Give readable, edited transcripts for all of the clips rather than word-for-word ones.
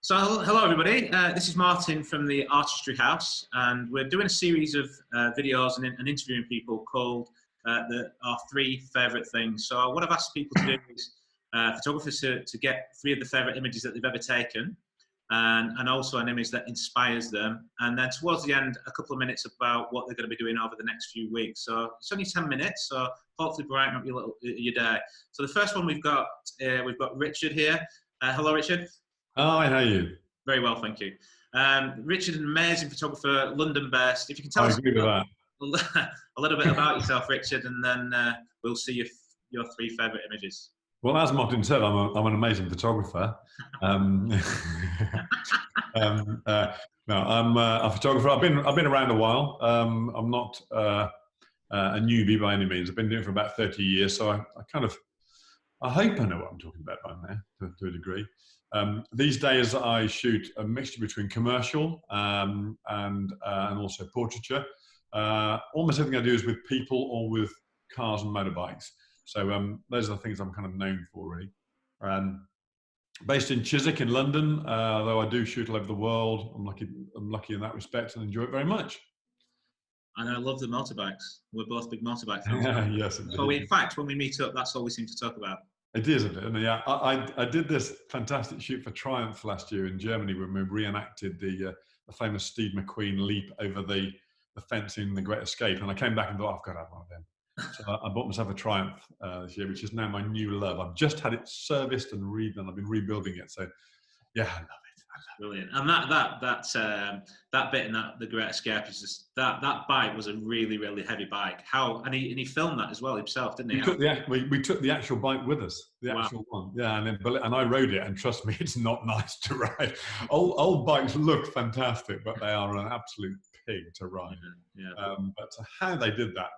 So hello everybody, this is Martin from the Artistry House, and we're doing a series of videos and interviewing people called our 3 favourite things. So what I've asked people to do is photographers to get 3 of the favourite images that they've ever taken, and also an image that inspires them, and then towards the end a couple of minutes about what they're going to be doing over the next few weeks. So it's only 10 minutes, so hopefully brighten up your day. So the first one we've got Richard here. Hello Richard. Hi, how are you? Very well, thank you. Richard, an amazing photographer, London-based. If you can tell us a little bit about yourself, Richard, and then we'll see your 3 favourite images. Well, as Martin said, I'm an amazing photographer. No, I'm a photographer. I've been around a while. I'm not a newbie by any means. I've been doing it for about 30 years, so I hope I know what I'm talking about by now, to a degree. These days I shoot a mixture between commercial and also portraiture. Almost everything I do is with people or with cars and motorbikes. So those are the things I'm kind of known for, really. Based in Chiswick in London, though I do shoot all over the world. I'm lucky in that respect and enjoy it very much. And I love the motorbikes. We're both big motorbike fans. Yes, indeed. So in fact, when we meet up, that's all we seem to talk about. It is a bit, and yeah. I did this fantastic shoot for Triumph last year in Germany when we reenacted the famous Steve McQueen leap over the fence in The Great Escape, and I came back and thought, I've got to have one of them. So I bought myself a Triumph this year, which is now my new love. I've just had it serviced and redone. I've been rebuilding it, so yeah, I love it. Brilliant. And that bit in The Great Escape is just that bike was a really, really heavy bike. And he filmed that as well himself, didn't he? We took the actual bike with us, the actual one. Yeah, and I rode it, and trust me, it's not nice to ride. Old bikes look fantastic, but they are an absolute pig to ride. Yeah. But how they did that,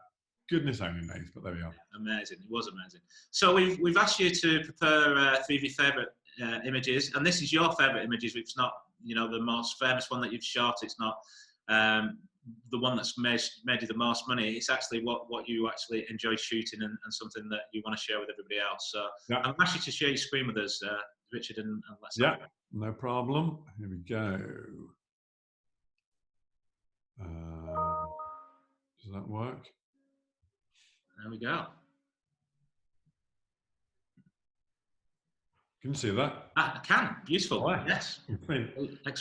goodness only knows, but there we are. Amazing. It was amazing. So we've asked you to prepare 3 of your favourite images, and this is your favourite images. It's not, the most famous one that you've shot. It's not the one that's made you the most money. It's actually what you actually enjoy shooting and something that you want to share with everybody else. So yeah. I'm asking you to share your screen with us, Richard, and let's yeah, no problem. Here we go. Does that work? There we go. Can you see that? I can. Beautiful. Wow. Yes. I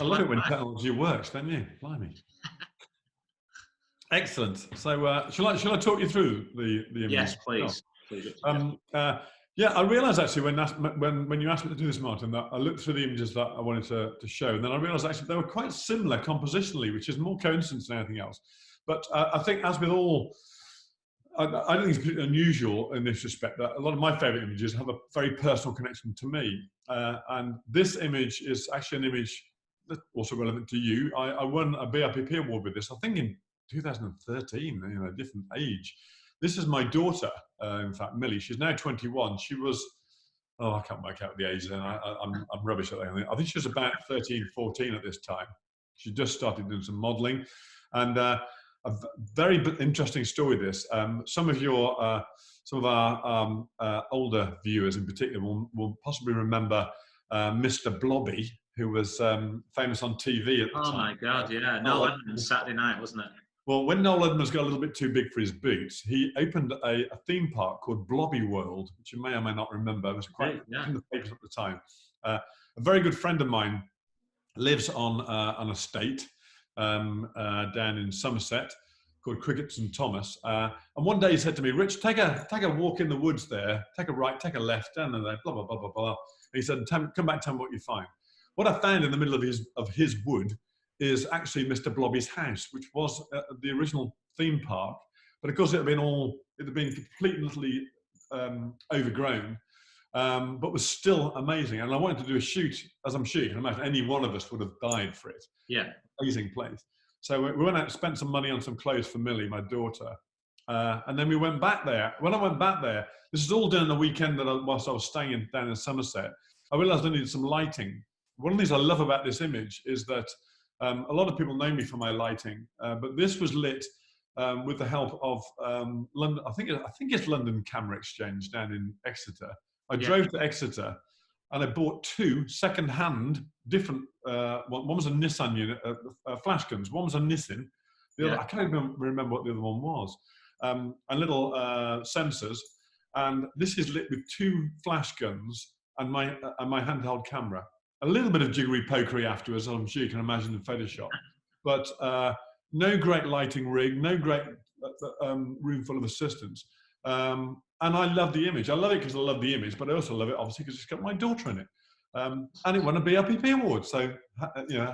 love it when technology works, don't you? Blimey. Excellent. So, shall I talk you through the image? Yes, please. Yeah, I realised actually when you asked me to do this, Martin, that I looked through the images that I wanted to show, and then I realised actually they were quite similar compositionally, which is more coincidence than anything else. But I think, as with all, I don't think it's particularly unusual in this respect that a lot of my favourite images have a very personal connection to me. And this image is actually an image that's also relevant to you. I won a BIPP award with this, I think in 2013, a different age. This is my daughter, in fact, Millie. She's now 21. She was, I can't work out the age then. I'm rubbish at that. I think she was about 13, 14 at this time. She just started doing some modelling. And a very interesting story, this. Some of our older viewers in particular will possibly remember Mr. Blobby, who was famous on TV at the time. Oh my God, yeah. Noel Edmonds, Saturday Night, wasn't it? Well, when Noel Edmonds got a little bit too big for his boots, he opened a theme park called Blobby World, which you may or may not remember. It was quite in the papers at the time. A very good friend of mine lives on an estate down in Somerset called Cricket St Thomas. And one day he said to me, "Rich, take a walk in the woods there. Take a right, take a left, down there, blah, blah, blah, blah, blah." And he said, "Come back and tell me what you find." What I found in the middle of his wood is actually Mr. Blobby's house, which was the original theme park. But of course, it had been completely overgrown, but was still amazing. And I wanted to do a shoot, as I'm shooting. I imagine any one of us would have died for it. Yeah. Amazing place. So we went out, spent some money on some clothes for Millie, my daughter. And then we went back there. When I went back there, this is all during the weekend whilst I was staying down in Somerset, I realised I needed some lighting. One of the things I love about this image is that a lot of people know me for my lighting, but this was lit with the help of London. I think it's London Camera Exchange down in Exeter. I drove to Exeter and I bought two second-hand different. One was a Nissan unit, flash guns. One was a Nissan. The other, I can't even remember what the other one was. And little sensors. And this is lit with two flash guns and my handheld camera. A little bit of jiggery pokery afterwards, I'm sure you can imagine in Photoshop. But no great lighting rig, no great room full of assistants. And I love the image. I love it because I love the image, but I also love it obviously because it's got my daughter in it. And it won a BIPP award. So, you know,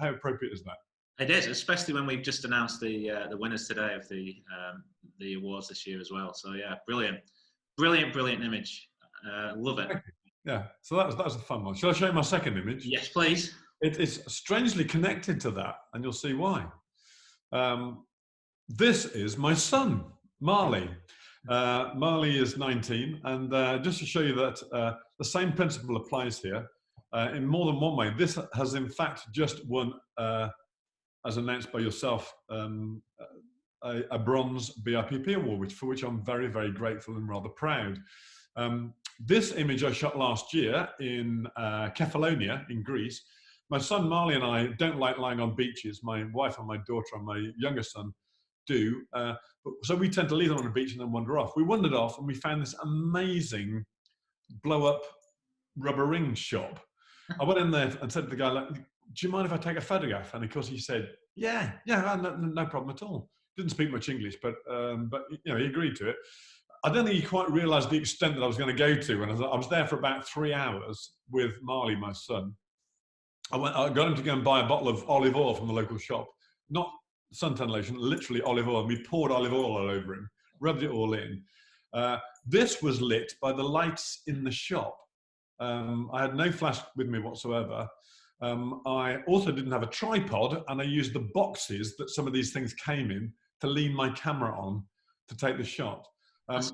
how appropriate is that? It is, especially when we've just announced the winners today of the awards this year as well. So yeah, brilliant image. Love it. Yeah, so that was a fun one. Shall I show you my second image? Yes, please. It is strangely connected to that, and you'll see why. This is my son, Marley. Marley is 19, and just to show you that the same principle applies here in more than one way. This has in fact just won, as announced by yourself, a bronze BIPP award, for which I'm very, very grateful and rather proud. This image I shot last year in Kefalonia in Greece. My son Marley and I don't like lying on beaches. My wife and my daughter and my younger son do. So we tend to leave them on the beach and then wander off. We wandered off and we found this amazing blow-up rubber ring shop. I went in there and said to the guy, like, do you mind if I take a photograph? And of course he said, yeah, no problem at all. Didn't speak much English, but you know, he agreed to it. I don't think he quite realised the extent that I was going to go to. And I was there for about 3 hours with Marley, my son. I got him to go and buy a bottle of olive oil from the local shop. Not suntan lotion, literally olive oil. And we poured olive oil all over him, rubbed it all in. This was lit by the lights in the shop. I had no flash with me whatsoever. I also didn't have a tripod, and I used the boxes that some of these things came in to lean my camera on to take the shot. What a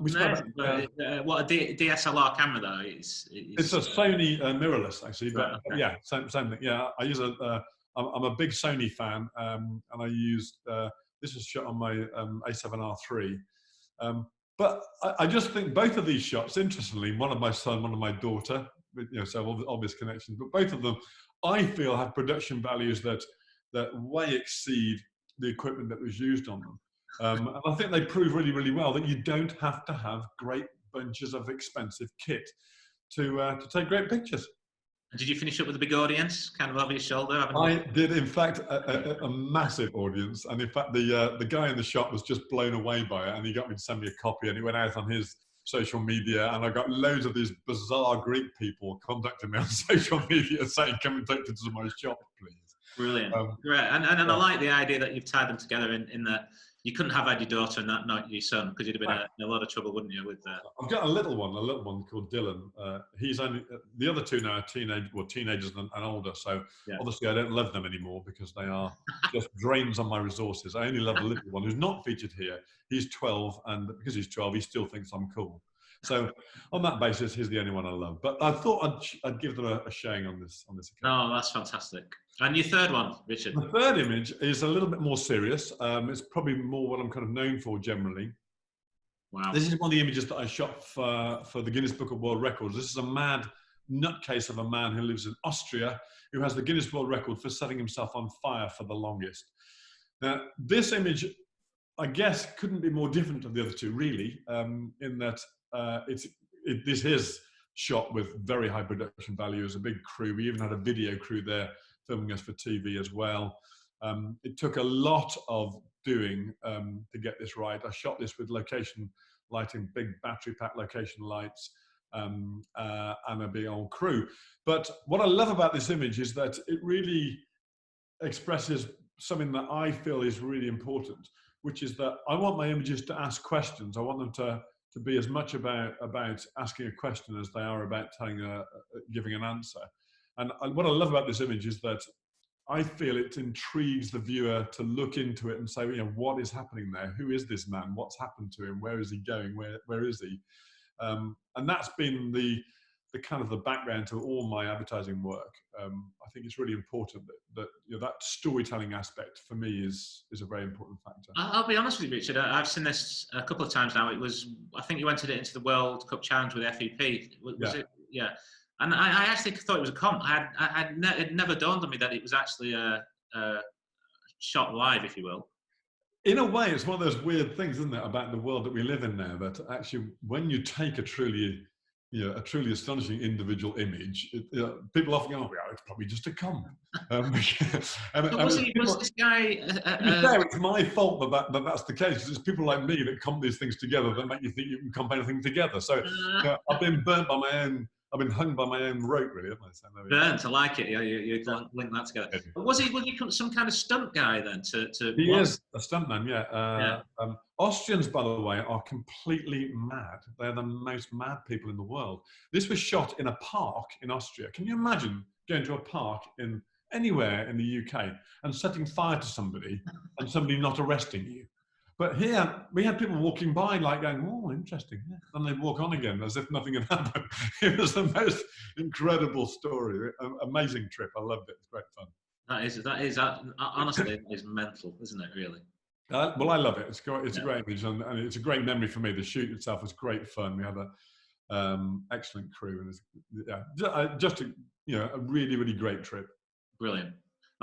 DSLR camera though? It's a Sony mirrorless actually, but right, okay. Yeah, same thing. Yeah, I use I'm a big Sony fan, and I used this is shot on my A7R3. But I just think both of these shots, interestingly, one of my son, one of my daughter, you know, so obvious connections, but both of them, I feel, have production values that way exceed the equipment that was used on them. And I think they prove really, really well that you don't have to have great bunches of expensive kit to take great pictures. And did you finish up with a big audience, kind of over your shoulder? I did, in fact, a massive audience. And in fact, the guy in the shop was just blown away by it. And he got me to send me a copy, and it went out on his social media. And I got loads of these bizarre Greek people contacting me on social media saying, come and take pictures of my shop, please. Brilliant. Great. And I like the idea that you've tied them together in that you couldn't have had your daughter and not your son, because you'd have been in a lot of trouble, wouldn't you? With I've got a little one called Dylan. He's only the other two now are teenagers and older. So obviously I don't love them anymore because they are just drains on my resources. I only love the little one who's not featured here. He's 12, and because he's 12, he still thinks I'm cool. So on that basis, he's the only one I love. But I thought I'd give them a showing on this account. Oh, that's fantastic. And your third one, Richard? The third image is a little bit more serious. It's probably more what I'm kind of known for generally. Wow. This is one of the images that I shot for the Guinness Book of World Records. This is a mad nutcase of a man who lives in Austria, who has the Guinness World Record for setting himself on fire for the longest. Now, this image, I guess, couldn't be more different to the other two, really, in that this is shot with very high production values, a big crew. We even had a video crew there filming us for TV as well. It took a lot of doing to get this right. I shot this with location lighting, big battery pack location lights, and a big old crew. But what I love about this image is that it really expresses something that I feel is really important, which is that I want my images to ask questions. I want them to be as much about asking a question as they are about giving an answer. And what I love about this image is that I feel it intrigues the viewer to look into it and say, you know, what is happening there? Who is this man? What's happened to him? Where is he going? Where is he? And that's been the kind of the background to all my advertising work. I think it's really important that you know, that storytelling aspect for me is a very important factor. I'll be honest with you, Richard. I've seen this a couple of times now. I think you entered it into the World Cup Challenge with FEP. Was it? Yeah. And I actually thought it was a comp. It never dawned on me that it was actually a shot live, if you will. In a way, it's one of those weird things, isn't it, about the world that we live in now, that actually when you take a truly astonishing individual image, people often go, oh, well, it's probably just a comp. Was this guy... to be fair, it's my fault that that's the case, because it's people like me that comp these things together that make you think you can comp anything together. So I've been burnt by my own... I've been hung by my own rope, really, haven't I? So burnt, I like it. You link that together. But was he some kind of stunt guy then? He is a stuntman, yeah. Austrians, by the way, are completely mad. They're the most mad people in the world. This was shot in a park in Austria. Can you imagine going to a park in anywhere in the UK and setting fire to somebody and somebody not arresting you? But here, we had people walking by like going, oh, interesting. Yeah. And they'd walk on again as if nothing had happened. It was the most incredible story. Amazing trip. I loved it. It's great fun. Honestly, it is mental, isn't it, really? Well, I love it. It's a great image, and it's a great memory for me. The shoot itself was great fun. We had an excellent crew, and just a really, really great trip. Brilliant.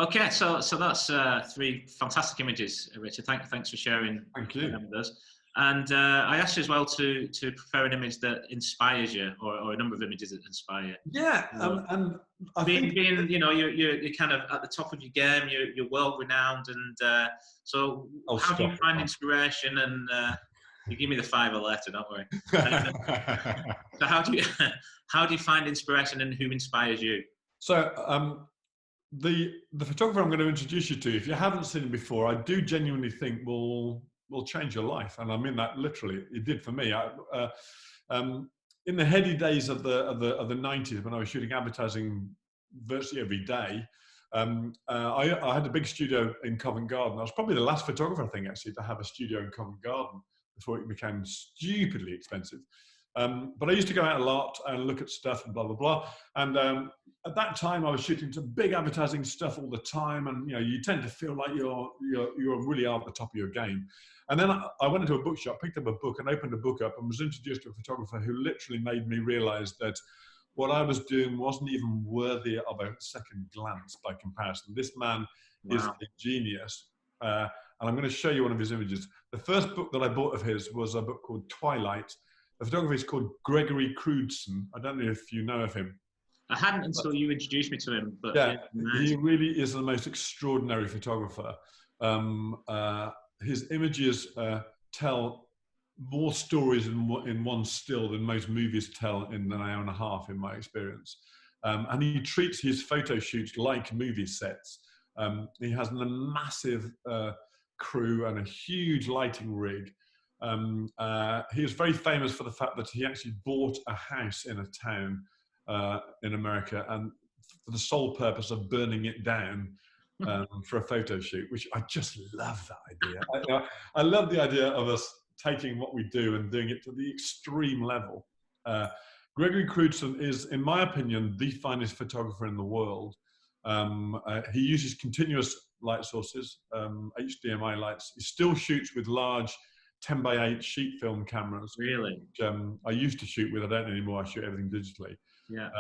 Okay, so that's 3 fantastic images, Richard. Thanks for sharing. Thank you. Them with us. And I asked you as well to prefer an image that inspires you, or a number of images that inspire you. Yeah, and I think you're kind of at the top of your game. You're world renowned, and so how do you find inspiration? And you give me the 5 later, don't worry. So how do you find inspiration, and who inspires you? So the photographer I'm going to introduce you to, if you haven't seen him before, I do genuinely think will change your life, and I mean that literally. It did for me. In the heady days of the 90s, when I was shooting advertising virtually every day, I had a big studio in Covent Garden. I was probably the last photographer, I think, actually, to have a studio in Covent Garden before it became stupidly expensive. But I used to go out a lot and look at stuff and blah, blah, blah. And at that time, I was shooting some big advertising stuff all the time. And, you tend to feel like you're really at the top of your game. And then I went into a bookshop, picked up a book and opened a book up and was introduced to a photographer who literally made me realize that what I was doing wasn't even worthy of a second glance by comparison. This man is a genius. And I'm going to show you one of his images. The first book that I bought of his was a book called Twilight. The photographer is called Gregory Crewdson. I don't know if you know of him. I hadn't until you introduced me to him. But yeah, he really is the most extraordinary photographer. His images tell more stories in one still than most movies tell in an hour and a half, in my experience. And he treats his photo shoots like movie sets. He has a massive crew and a huge lighting rig. He is very famous for the fact that he actually bought a house in a town in America, and for the sole purpose of burning it down for a photo shoot, which I just love that idea. I love the idea of us taking what we do and doing it to the extreme level. Gregory Crewdson is, in my opinion, the finest photographer in the world. He uses continuous light sources, HDMI lights. He still shoots with large 10x8 sheet film cameras. Really? Which, I used to shoot with. I don't anymore. I shoot everything digitally. Yeah.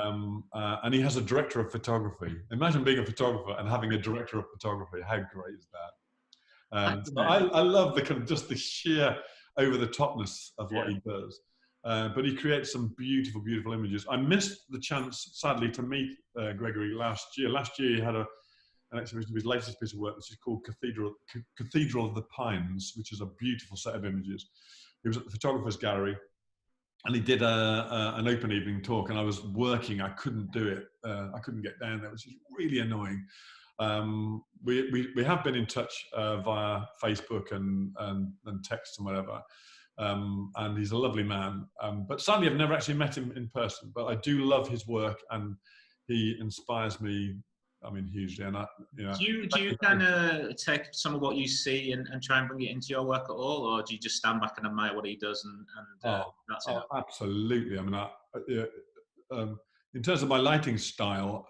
And he has a director of photography. Imagine being a photographer and having a director of photography. How great is that? So I love the kind of just the sheer over the topness of what he does. But he creates some beautiful, beautiful images. I missed the chance, sadly, to meet Gregory last year. Last year he had an exhibition of his latest piece of work, which is called Cathedral of the Pines, which is a beautiful set of images. He was at the Photographer's Gallery, and he did an open evening talk, and I was working. I couldn't do it. I couldn't get down there, which is really annoying. We have been in touch via Facebook and text and whatever. And he's a lovely man. But sadly, I've never actually met him in person. But I do love his work, and he inspires me, I mean, hugely. And do you kind of take some of what you see and try and bring it into your work at all, or do you just stand back and admire what he does and that's it? Absolutely. I mean, in terms of my lighting style,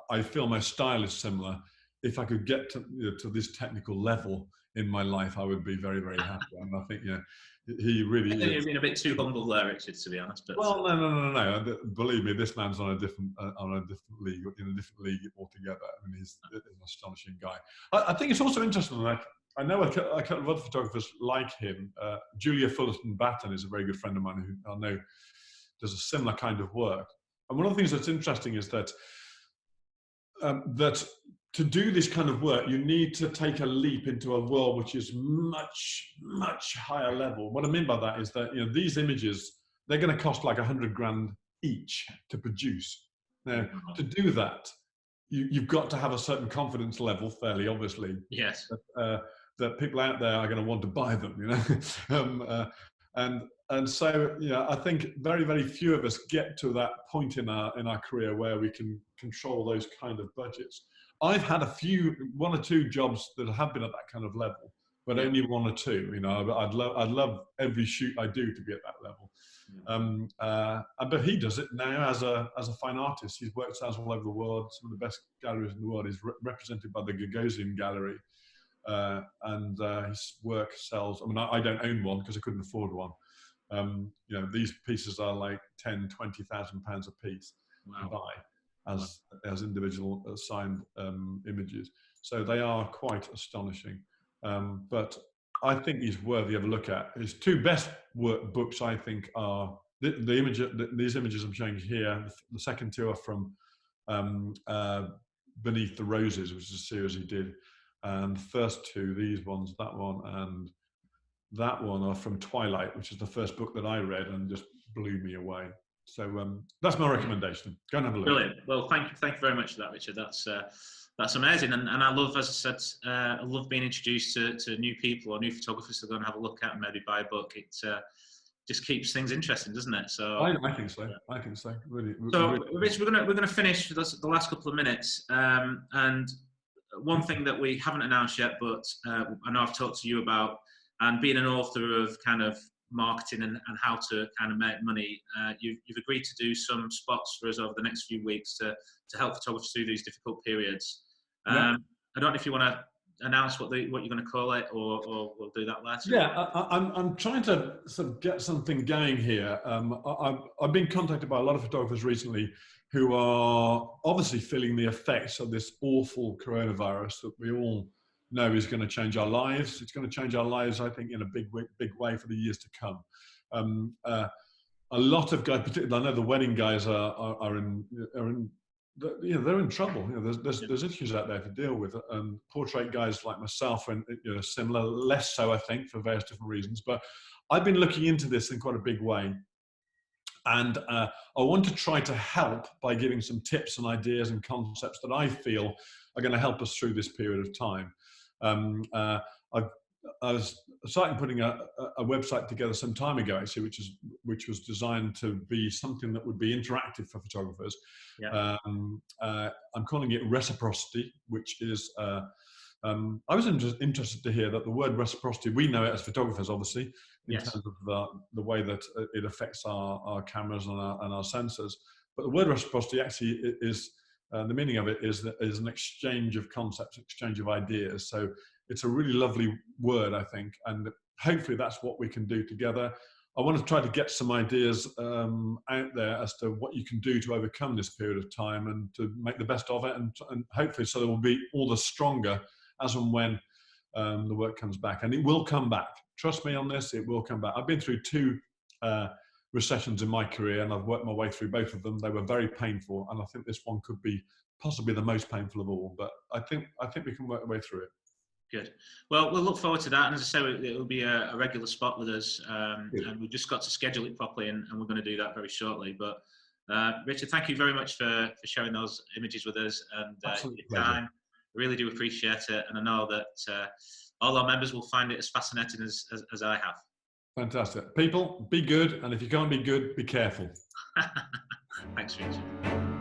I feel my style is similar. If I could get to this technical level, in my life, I would be very, very happy. And I think, he really I think is. you've been a bit too humble there, Richard, to be honest. But Well, no. Believe me, this man's on a different league, in a different league altogether. I mean, he's an astonishing guy. I think it's also interesting. Like, I know a couple of other photographers like him. Julia Fullerton Batten is a very good friend of mine who I know does a similar kind of work. And one of the things that's interesting is that that to do this kind of work, you need to take a leap into a world which is much, much higher level. What I mean by that is that these images, they're going to cost like 100 grand each to produce. Now, to do that, you've got to have a certain confidence level, fairly obviously. yes, that people out there are going to want to buy them, and so I think very, very few of us get to that point in our career where we can control those kind of budgets. I've had one or two jobs that have been at that kind of level, but only one or two. I'd love every shoot I do to be at that level. But he does it now as a fine artist. He's worked all over the world. Some of the best galleries in the world. He's represented by the Gagosian Gallery, and his work sells. I mean, I don't own one because I couldn't afford one. These pieces are like 10,000, 20,000 pounds a piece to buy as individual signed images. So they are quite astonishing. But I think he's worthy of a look at. His two best books, I think, are these images I'm showing here. The second two are from Beneath the Roses, which is a series he did. And the first two, these ones, that one and that one, are from Twilight, which is the first book that I read and just blew me away. So that's my recommendation. Go and have a look. Brilliant. Well, thank you very much for that, Richard. That's amazing, and I love, as I said, I love being introduced to new people or new photographers to go and have a look at and maybe buy a book. It just keeps things interesting, doesn't it? So I think so. I think so. Really. So, Rich, we're gonna finish for the last couple of minutes, and one thing that we haven't announced yet, but I know I've talked to you about, and being an author of kind of marketing and how to kind of make money, you've agreed to do some spots for us over the next few weeks to help photographers through these difficult periods. I don't know if you want to announce what you're going to call it, or we'll do that later. Yeah, I'm trying to sort of get something going here. I've been contacted by a lot of photographers recently who are obviously feeling the effects of this awful coronavirus that we all know is going to change our lives. It's going to change our lives, I think, in a big way for the years to come. A lot of guys, particularly I know the wedding guys are in they're in trouble. There's issues out there to deal with, and portrait guys like myself are similar, less so I think for various different reasons. But I've been looking into this in quite a big way, and I want to try to help by giving some tips and ideas and concepts that I feel are going to help us through this period of time. I was starting putting a website together some time ago, actually, which was designed to be something that would be interactive for photographers. I'm calling it Reciprocity, which is I was interested to hear that the word reciprocity, we know it as photographers, obviously, in terms of the way that it affects our cameras and our sensors. But the word reciprocity actually is, the meaning of it is an exchange of concepts, exchange of ideas. So it's a really lovely word, I think, and hopefully that's what we can do together. I want to try to get some ideas out there as to what you can do to overcome this period of time and to make the best of it, and hopefully so that we'll be all the stronger as and when the work comes back. And it will come back. Trust me on this, it will come back. I've been through two recessions in my career, and I've worked my way through both of them. They were very painful, and I think this one could be possibly the most painful of all. But I think we can work our way through it. Good. Well, we'll look forward to that. And as I say, it'll be a regular spot with us. And we've just got to schedule it properly, and we're going to do that very shortly. But Richard, thank you very much for sharing those images with us and your time. I really do appreciate it. And I know that all our members will find it as fascinating as I have. Fantastic. People, be good. And if you can't be good, be careful. Thanks, Richard.